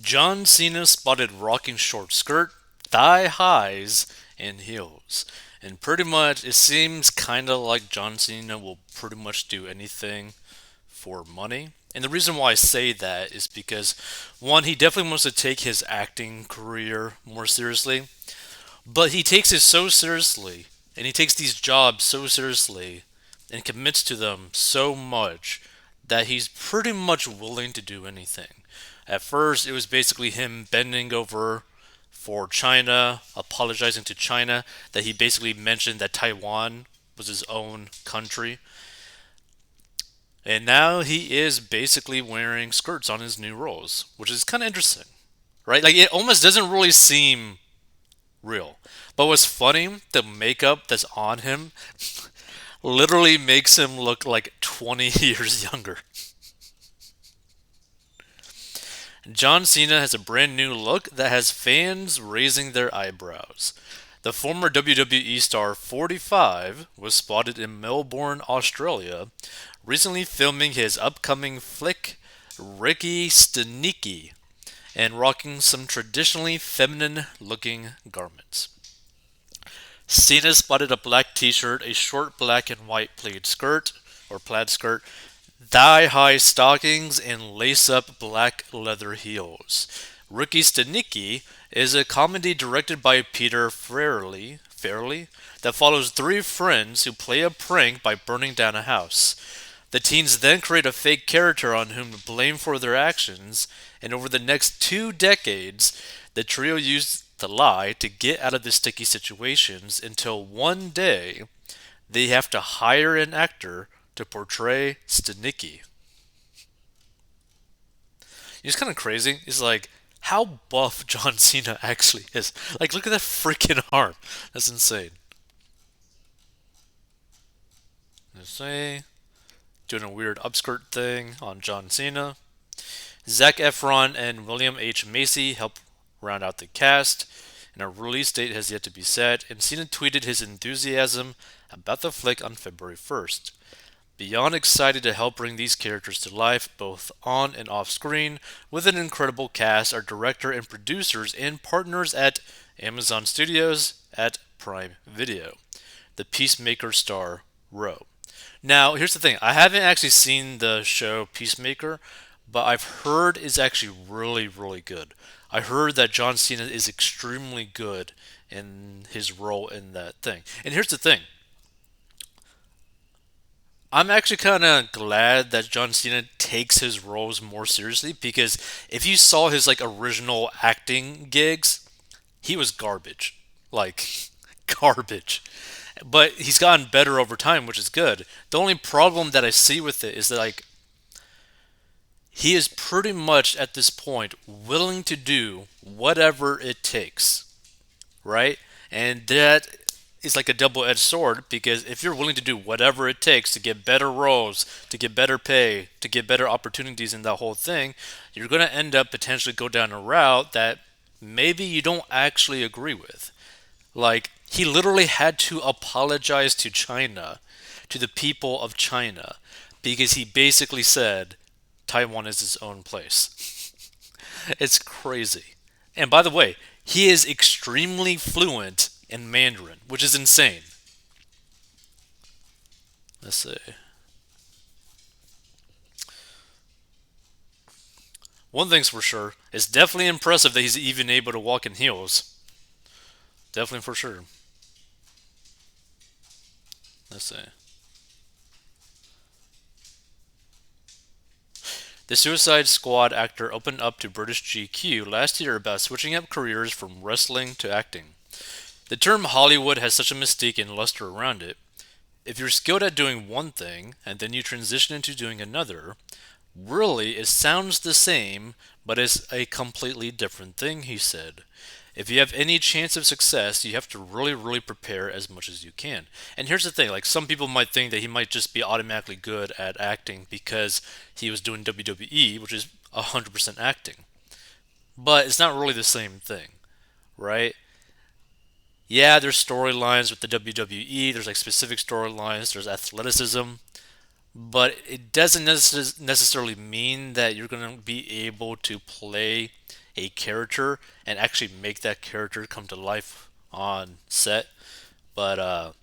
John Cena spotted rocking short skirt, thigh highs, and heels. And pretty much, it seems kind of like John Cena will pretty much do anything for money. And the reason why I say that is because, one, he definitely wants to take his acting career more seriously, but he takes it so seriously, and he takes these jobs so seriously, and commits to them so much that he's pretty much willing to do anything. At first, it was basically him bending over for China, apologizing to China, that he basically mentioned that Taiwan was his own country. And now he is basically wearing skirts on his new roles, which is kind of interesting, right? Like, it almost doesn't really seem real. But what's funny, the makeup that's on him literally makes him look like 20 years younger. John Cena has a brand new look that has fans raising their eyebrows. The former WWE star 45 was spotted in Melbourne, Australia, recently filming his upcoming flick Ricky Stenicki and rocking some traditionally feminine looking garments. Cena spotted a black t-shirt, a short black and white plaid skirt, thigh-high stockings, and lace-up black leather heels. Ricky Stenicki is a comedy directed by Peter Farrelly that follows three friends who play a prank by burning down a house. The teens then create a fake character on whom to blame for their actions, and over the next 2 decades, the trio used the lie to get out of the sticky situations until one day they have to hire an actor to portray Stanicki. It's kind of crazy. It's like how buff John Cena actually is. Like, look at that freaking arm. That's insane. Let's say doing a weird upskirt thing on John Cena. Zac Efron and William H. Macy help round out the cast, and a release date has yet to be set, and Cena tweeted his enthusiasm about the flick on February 1st. Beyond excited to help bring these characters to life, both on and off screen, with an incredible cast, our director and producers and partners at Amazon Studios at Prime Video. The Peacemaker star wrote. Now, here's the thing. I haven't actually seen the show Peacemaker, but I've heard it's actually really, really good. I heard that John Cena is extremely good in his role in that thing. And here's the thing. I'm actually kind of glad that John Cena takes his roles more seriously because if you saw his like original acting gigs, he was garbage. Like garbage. But he's gotten better over time, which is good. The only problem that I see with it is that like he is pretty much at this point willing to do whatever it takes, right? And that is like a double-edged sword because if you're willing to do whatever it takes to get better roles, to get better pay, to get better opportunities in that whole thing, you're going to end up potentially go down a route that maybe you don't actually agree with. Like, he literally had to apologize to China, to the people of China, because he basically said Taiwan is his own place. It's crazy. And by the way, he is extremely fluent in Mandarin, which is insane. Let's see. One thing's for sure, it's definitely impressive that he's even able to walk in heels. Definitely for sure. Let's see. The Suicide Squad actor opened up to British GQ last year about switching up careers from wrestling to acting. The term Hollywood has such a mystique and luster around it. If you're skilled at doing one thing and then you transition into doing another, really it sounds the same, but it's a completely different thing, he said. If you have any chance of success, you have to really, really prepare as much as you can. And here's the thing, like some people might think that he might just be automatically good at acting because he was doing WWE, which is 100% acting. But it's not really the same thing, right? Yeah, there's storylines with the WWE, there's like specific storylines, there's athleticism, but it doesn't necessarily mean that you're going to be able to play a character and actually make that character come to life on set. But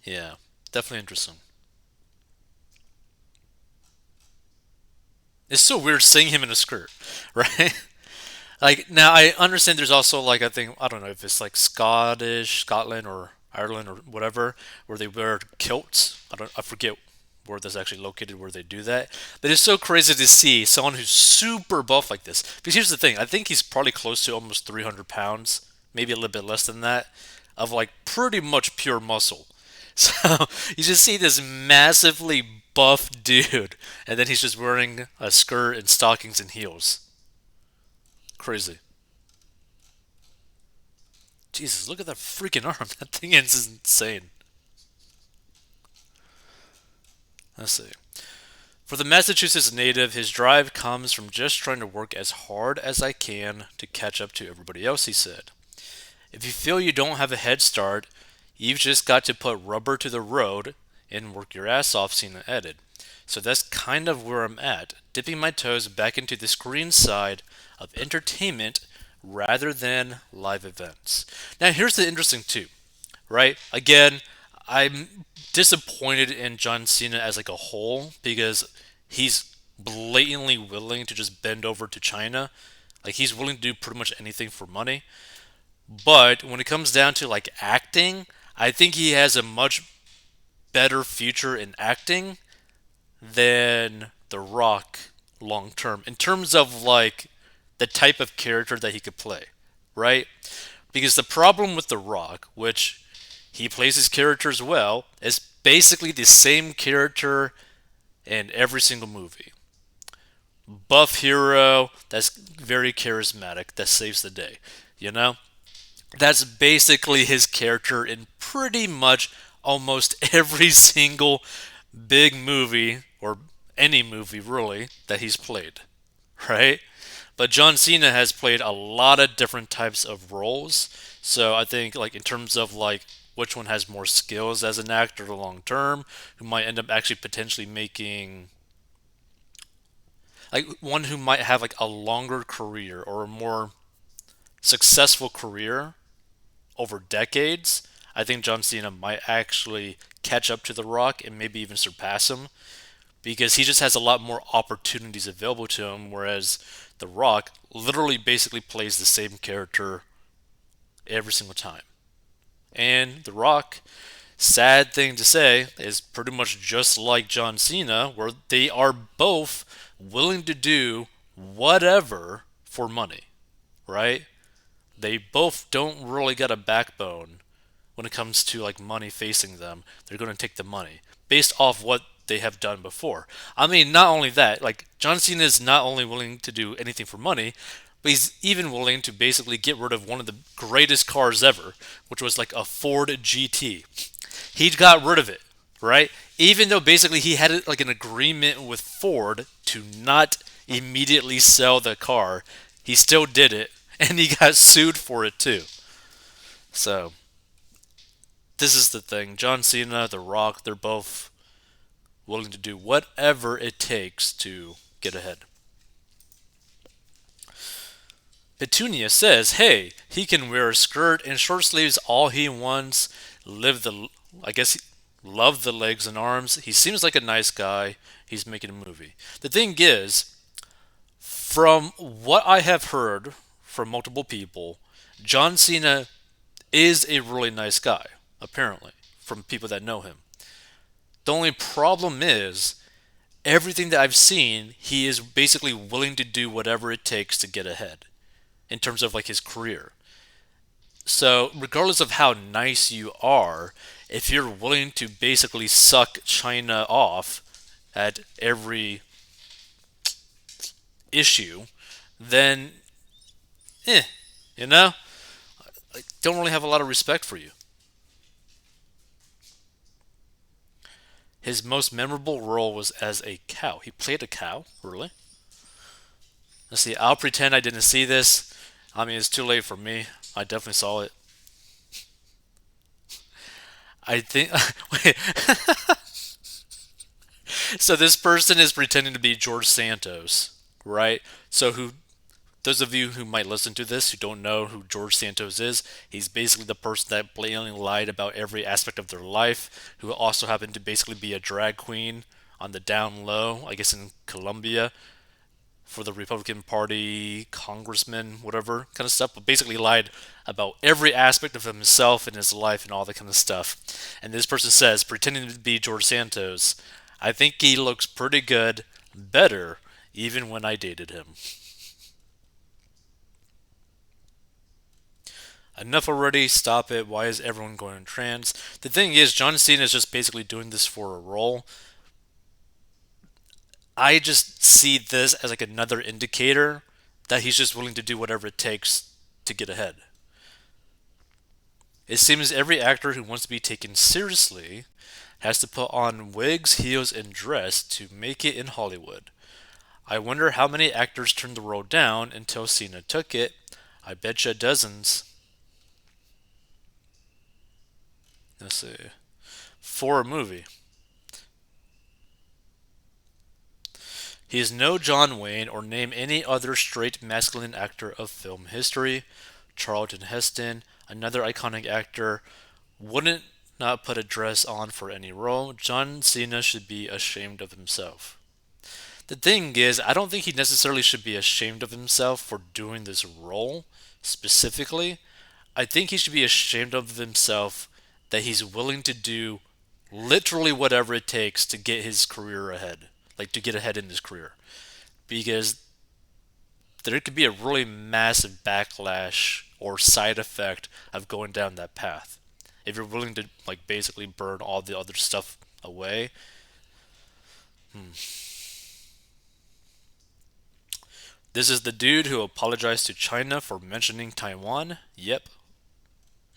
yeah, definitely interesting. It's so weird seeing him in a skirt, right? Like now, I understand there's also like I think I don't know if it's like Scottish, Scotland or Ireland or whatever, where they wear kilts. I forget where that's actually located where they do that. But it's so crazy to see someone who's super buff like this. Because here's the thing, I think he's probably close to almost 300 pounds, maybe a little bit less than that, of like pretty much pure muscle. So you just see this massively buff dude, and then he's just wearing a skirt and stockings and heels. Crazy. Jesus, look at that freaking arm. That thing is insane. Let's see. For the Massachusetts native, his drive comes from just trying to work as hard as I can to catch up to everybody else, he said. If you feel you don't have a head start, you've just got to put rubber to the road and work your ass off, Cena added. So that's kind of where I'm at, dipping my toes back into the screen side of entertainment rather than live events. Now, here's the interesting too, right? Again, I'm disappointed in John Cena as like a whole because he's blatantly willing to just bend over to China. Like he's willing to do pretty much anything for money. But when it comes down to like acting, I think he has a much better future in acting than The Rock long term in terms of like the type of character that he could play, right? Because the problem with The Rock, which he plays his characters well, is basically the same character in every single movie. Buff hero that's very charismatic that saves the day, you know? That's basically his character in pretty much almost every single big movie or any movie really that he's played, right? But John Cena has played a lot of different types of roles. So I think like in terms of like which one has more skills as an actor long term, who might end up actually potentially making like one who might have like a longer career or a more successful career over decades, I think John Cena might actually catch up to The Rock and maybe even surpass him because he just has a lot more opportunities available to him, whereas The Rock literally basically plays the same character every single time. And The Rock, sad thing to say, is pretty much just like John Cena, where they are both willing to do whatever for money, right? They both don't really got a backbone when it comes to like money facing them. They're going to take the money based off what they have done before. I mean, not only that, like John Cena is not only willing to do anything for money, but he's even willing to basically get rid of one of the greatest cars ever, which was like a Ford GT. He got rid of it, right? Even though basically he had like an agreement with Ford to not immediately sell the car, he still did it, and he got sued for it too. So this is the thing. John Cena, The Rock, they're both willing to do whatever it takes to get ahead. Petunia says, "Hey, he can wear a skirt and short sleeves all he wants. Live the, I guess, love the legs and arms. He seems like a nice guy. He's making a movie." The thing is, from what I have heard from multiple people, John Cena is a really nice guy. Apparently, from people that know him. The only problem is everything that I've seen, he is basically willing to do whatever it takes to get ahead in terms of like his career. So, regardless of how nice you are, if you're willing to basically suck China off at every issue, then, eh, you know, I don't really have a lot of respect for you. His most memorable role was as a cow. He played a cow, really? Let's see. I'll pretend I didn't see this. I mean, it's too late for me. I definitely saw it. I think. Wait. So this person is pretending to be George Santos, right? So who those of you who might listen to this who don't know who George Santos is, he's basically the person that blatantly lied about every aspect of their life, who also happened to basically be a drag queen on the down low, I guess in Colombia, for the Republican Party congressman, whatever kind of stuff, but basically lied about every aspect of himself and his life and all that kind of stuff. And this person says, pretending to be George Santos, I think he looks pretty good, better, even when I dated him. Enough already, stop it. Why is everyone going trans? The thing is, John Cena is just basically doing this for a role. I just see this as like another indicator that he's just willing to do whatever it takes to get ahead. It seems every actor who wants to be taken seriously has to put on wigs, heels, and dress to make it in Hollywood. I wonder how many actors turned the role down until Cena took it. I betcha dozens. Let's see. For a movie. He is no John Wayne or name any other straight masculine actor of film history. Charlton Heston, another iconic actor, wouldn't not put a dress on for any role. John Cena should be ashamed of himself. The thing is, I don't think he necessarily should be ashamed of himself for doing this role specifically. I think he should be ashamed of himself that he's willing to do literally whatever it takes to get his career ahead, like to get ahead in his career. Because there could be a really massive backlash or side effect of going down that path. If you're willing to like basically burn all the other stuff away. This is the dude who apologized to China for mentioning Taiwan. Yep.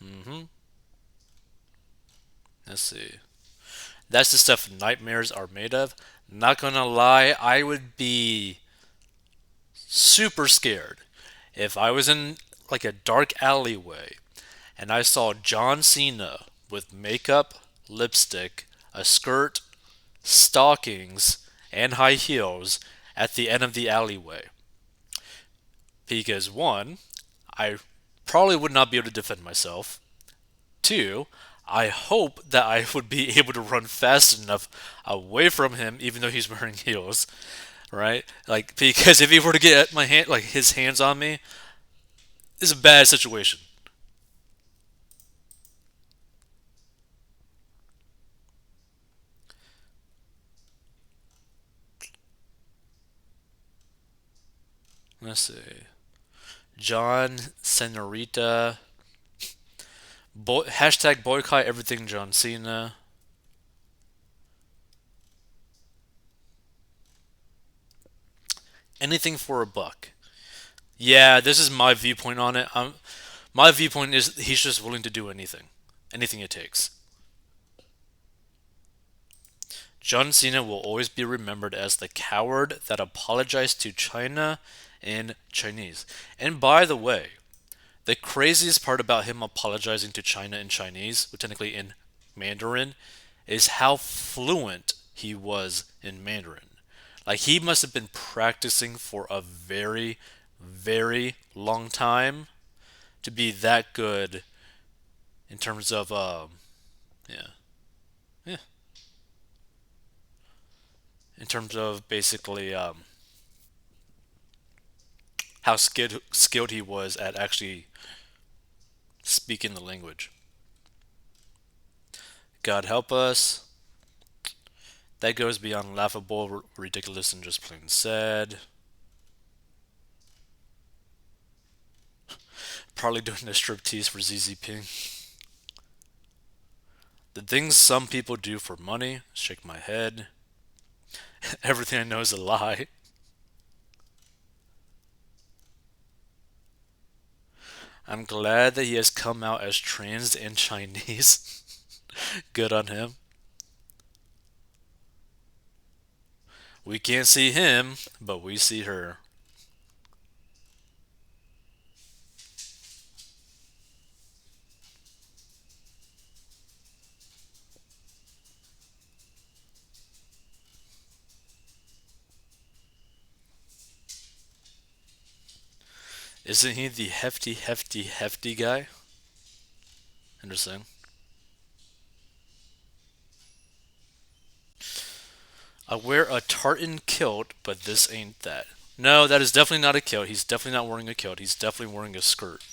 Mm-hmm. Let's see. That's the stuff nightmares are made of. Not gonna lie, I would be super scared if I was in like a dark alleyway and I saw John Cena with makeup, lipstick, a skirt, stockings, and high heels at the end of the alleyway. Because one, I probably would not be able to defend myself. Two, I hope that I would be able to run fast enough away from him, even though he's wearing heels, right? Like because if he were to get my hand, like his hands on me, it's a bad situation. Let's see, John Senorita, hashtag boycott everything John Cena. Anything for a buck. Yeah, this is my viewpoint on it. My viewpoint is he's just willing to do anything, anything it takes. John Cena will always be remembered as the coward that apologized to China in Chinese. And by the way, the craziest part about him apologizing to China in Chinese, but technically in Mandarin, is how fluent he was in Mandarin. Like he must have been practicing for a very, very long time to be that good in terms of yeah, yeah, in terms of basically how skilled he was at actually speaking the language. God help us. That goes beyond laughable, ridiculous, and just plain sad. Probably doing a striptease for ZZ Ping. The things some people do for money, shake my head. Everything I know is a lie. I'm glad that he has come out as trans and Chinese. Good on him. We can't see him, but we see her. Isn't he the hefty, hefty, hefty guy? Interesting. I wear a tartan kilt, but this ain't that. No, that is definitely not a kilt. He's definitely not wearing a kilt. He's definitely wearing a skirt.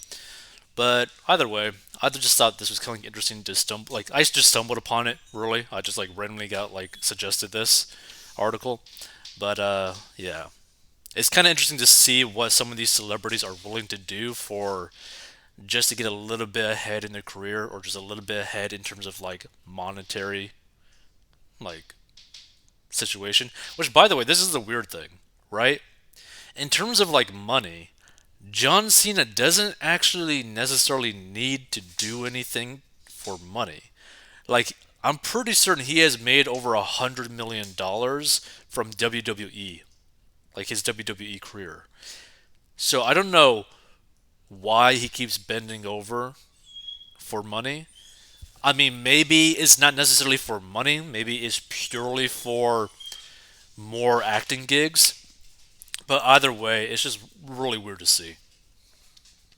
But either way, I just thought this was kind of interesting to stumble. Like I just stumbled upon it. Really, I just like randomly got like suggested this article. But yeah, it's kind of interesting to see what some of these celebrities are willing to do for just to get a little bit ahead in their career, or just a little bit ahead in terms of like monetary like situation. Which, by the way, this is the weird thing, right? In terms of like money, John Cena doesn't actually necessarily need to do anything for money. Like, I'm pretty certain he has made over $100 million from WWE, like his WWE career. So I don't know why he keeps bending over for money. I mean, maybe it's not necessarily for money. Maybe it's purely for more acting gigs. But either way, it's just really weird to see.